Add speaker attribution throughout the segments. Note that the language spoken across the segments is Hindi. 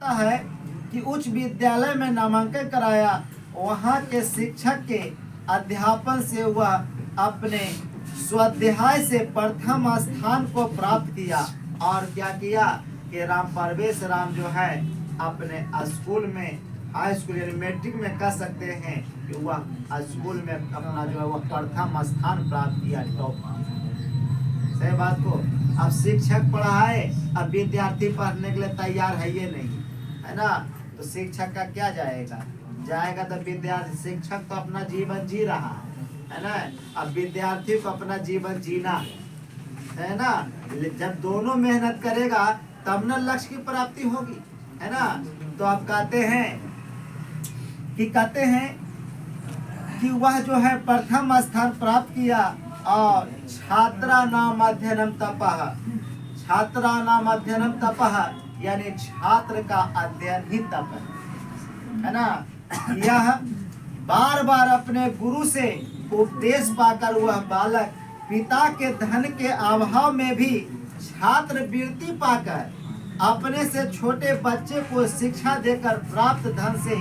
Speaker 1: होता है कि उच्च विद्यालय में नामांकन कराया, वहाँ के शिक्षक के अध्यापन से वह अपने स्वाध्याय से प्रथम स्थान को प्राप्त किया। और क्या किया कि राम परवेश राम जो है अपने स्कूल में, हाई स्कूल यानी मैट्रिक में कह सकते हैं कि वह स्कूल में अपना जो है वह प्रथम स्थान प्राप्त किया, टॉप। सही बात को। अब शिक्षक पढ़ाए, अब विद्यार्थी पढ़ने के लिए तैयार है ये नहीं, है ना, तो शिक्षक का क्या जाएगा तो विद्यार्थी, शिक्षक तो अपना जीवन जी रहा है ना, अब विद्यार्थी को अपना जीवन जीना है ना। जब दोनों मेहनत करेगा तब न लक्ष्य की प्राप्ति होगी, है ना। तो आप कहते हैं कि वह जो है प्रथम स्थान प्राप्त किया। और छात्रा नाम अध्ययनम तपः यानी छात्र का अध्ययन ही तप है ना। यह बार बार अपने गुरु से उपदेश पाकर वह बालक पिता के धन के अभाव में भी छात्रवृत्ति पाकर अपने से छोटे बच्चे को शिक्षा देकर प्राप्त धन से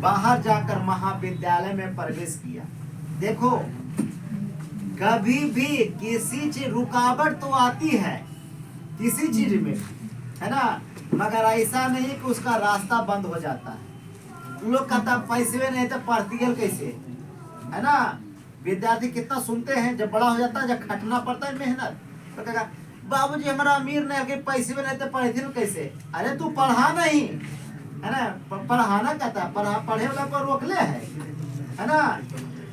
Speaker 1: बाहर जाकर महाविद्यालय में प्रवेश किया। देखो, कभी भी किसी चीज रुकावट तो आती है किसी चीज में, है ना, मगर ऐसा नहीं कि उसका रास्ता बंद हो जाता है। लोग कहता पैसे नहीं तो पढ़ती कैसे, है ना। विद्यार्थी कितना सुनते हैं, जब बड़ा हो जाता है, जब खटना पड़ता है मेहनत, तो कहेगा बाबूजी हमारा अमीर नहीं है, पैसे नहीं तो पढ़ती कैसे। अरे तू पढ़ा नहीं, है ना, पढ़ाना कहता है, पढ़े वाला को रोक ले है ना,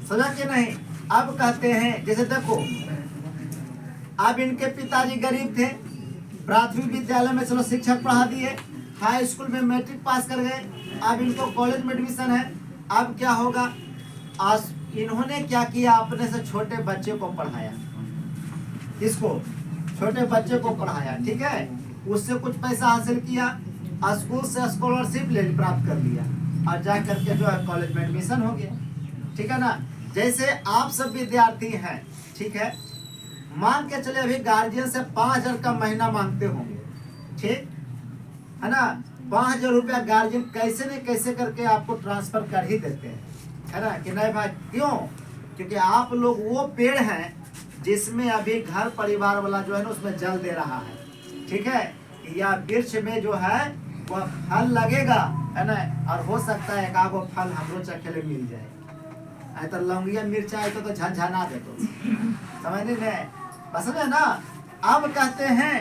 Speaker 1: समझा के नहीं। अब कहते हैं, जैसे देखो, अब इनके पिताजी गरीब थे, प्राथमिक विद्यालय में चलो शिक्षक पढ़ा दिए, हाई स्कूल में मैट्रिक पास कर गए, अब इनको कॉलेज में एडमिशन है। अब क्या होगा, आज इन्होंने क्या किया, अपने से छोटे बच्चे को पढ़ाया। किसको? छोटे बच्चे को पढ़ाया, ठीक है। उससे कुछ पैसा हासिल किया, स्कूल से स्कॉलरशिप प्राप्त कर लिया, और जा करके जो है कॉलेज में एडमिशन हो गया, ठीक है ना। जैसे आप सब विद्यार्थी हैं, ठीक है, मान के चले अभी गार्जियन से 5,000 का महीना मांगते होंगे, ठीक है ना। 5,000 रुपया गार्जियन कैसे न कैसे करके आपको ट्रांसफर कर ही देते हैं, है ना कि नहीं भाई। क्यों? क्योंकि आप लोग वो पेड़ हैं जिसमें अभी घर परिवार वाला जो है ना उसमें जल दे रहा है, ठीक है। या वृक्ष में जो है वह फल लगेगा, है ना, और हो सकता है एक आगो फल हमरो चखेले मिल जाए। तो लौंगिया मिर्चा है तो झनझना दे, तो समझ नहीं बस है ना। अब कहते हैं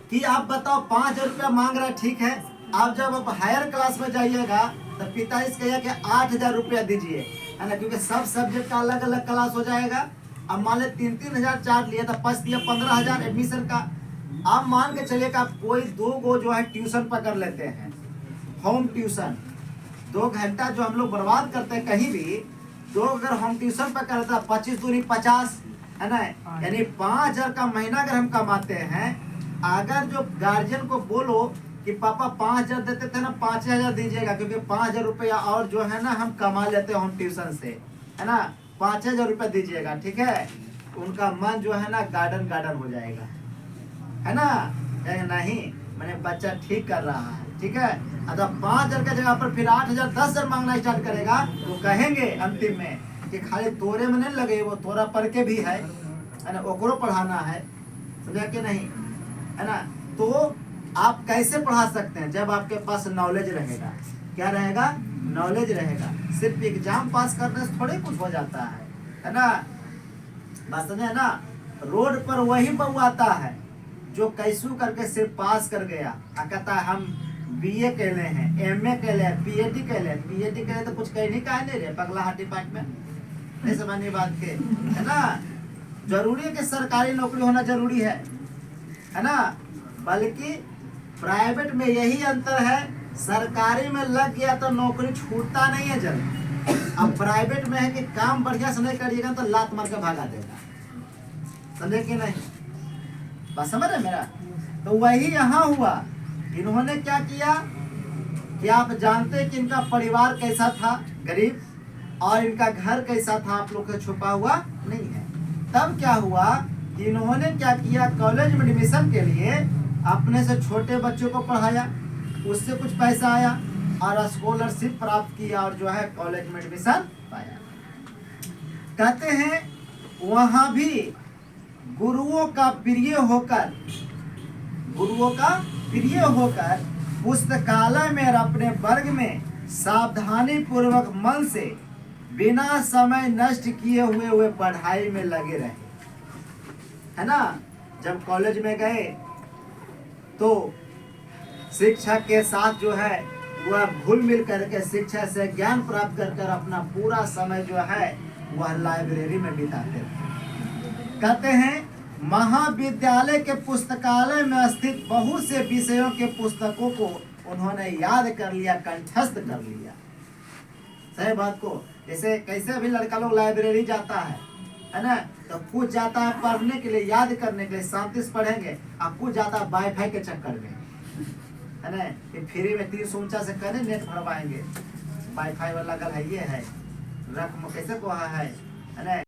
Speaker 1: कि आप बताओ 5,000 रुपया मांग रहा है, ठीक है। आप जब आप हायर क्लास में जाइएगा तो पिताजी कहिए कि 8,000 रुपया दीजिए, है ना, क्योंकि सब सब्जेक्ट का अलग अलग क्लास हो जाएगा। अब मान ले 3-3 चार्ज लिया तो 15,000 एडमिशन का। आप मान के चलिए कि कोई 2 गो जो है ट्यूशन पकड़ लेते हैं, होम ट्यूशन। 2 घंटा जो हम लोग बर्बाद करते हैं कहीं भी, 2 अगर होम ट्यूशन पर करता है 25 दूनी 50, है ना, यानी 5,000 का महीना अगर हम कमाते हैं। अगर जो गार्जियन को बोलो कि पापा 5,000 देते थे ना, 5,000 दीजिएगा, क्योंकि 5,000 रुपया और जो है ना हम कमा लेते हैं होम ट्यूशन से, है ना, 5,000 रुपया दीजिएगा, ठीक है। उनका मन जो है ना गार्डन हो जाएगा, है ना, नहीं मैंने बच्चा ठीक कर रहा है, ठीक है। अगर 5,000 का जगह पर फिर 8,000 10,000 मांगना स्टार्ट करेगा तो कहेंगे अंतिम में कि खाली तोरे में नहीं लगे, वो तोरा पढ़ के भी है ना, ओकरो पढ़ाना है, समझा कि नहीं, है ना। तो आप कैसे पढ़ा सकते हैं? जब आपके पास नॉलेज रहेगा। क्या रहेगा? नॉलेज रहेगा। सिर्फ एग्जाम पास करने से थोड़े कुछ हो जाता है ना। बात समझे ना। रोड पर वही बहू आता है जो कैसू करके सिर्फ पास कर गया, कहता है हम BA कहले हैं, MA कहले हैं, PhD कहले तो कुछ कहने का है नहीं रे पगला हाथ डिपार्टमेंट, नहीं समझनी बात के, है ना। जरूरी है कि सरकारी नौकरी होना जरूरी है ना, बल्कि प्राइवेट में यही अंतर है, सरकारी में लग गया तो नौकरी छूटता नहीं है जल्दी। अब प्राइवेट में है कि काम बढ़िया से नहीं करिएगा तो लात मार के भगा देगा, समझे कि नहीं, बात समझ रहे मेरा। तो वही यहाँ हुआ। इन्होंने क्या किया कि आप जानते हैं कि इनका परिवार कैसा था, गरीब, और इनका घर कैसा था, आप लोग को छुपा हुआ नहीं है। तब क्या हुआ कि इन्होंने क्या किया, कॉलेज में एडमिशन के लिए अपने से छोटे बच्चों को पढ़ाया, उससे कुछ पैसा आया और स्कॉलरशिप प्राप्त किया और जो है कॉलेज में एडमिशन पाया। कहते हैं वहां भी गुरुओं का प्रिय होकर पुस्तकालय में और अपने वर्ग में सावधानी पूर्वक मन से बिना समय नष्ट किए हुए पढ़ाई में लगे रहे, है ना। जब कॉलेज में गए तो शिक्षक के साथ जो है वह घुल मिल करके शिक्षा से ज्ञान प्राप्त कर अपना पूरा समय जो है वह लाइब्रेरी में बिताते थे। कहते हैं महाविद्यालय के पुस्तकालय में स्थित बहुत से विषयों के पुस्तकों को उन्होंने याद कर लिया, कंठस्थ कर लिया। सही बात को, जैसे कैसे भी लड़का लोग लाइब्रेरी जाता है ना, तो कुछ जाता है पढ़ने के लिए, याद करने के लिए, शांति से पढ़ेंगे, और कुछ जाता है वाईफाई के चक्कर में, है ना, कि फ्री में 349 से करे नेट भरवाएंगे, वाईफाई वाला लगल है, ये है रकम कैसे को है ना।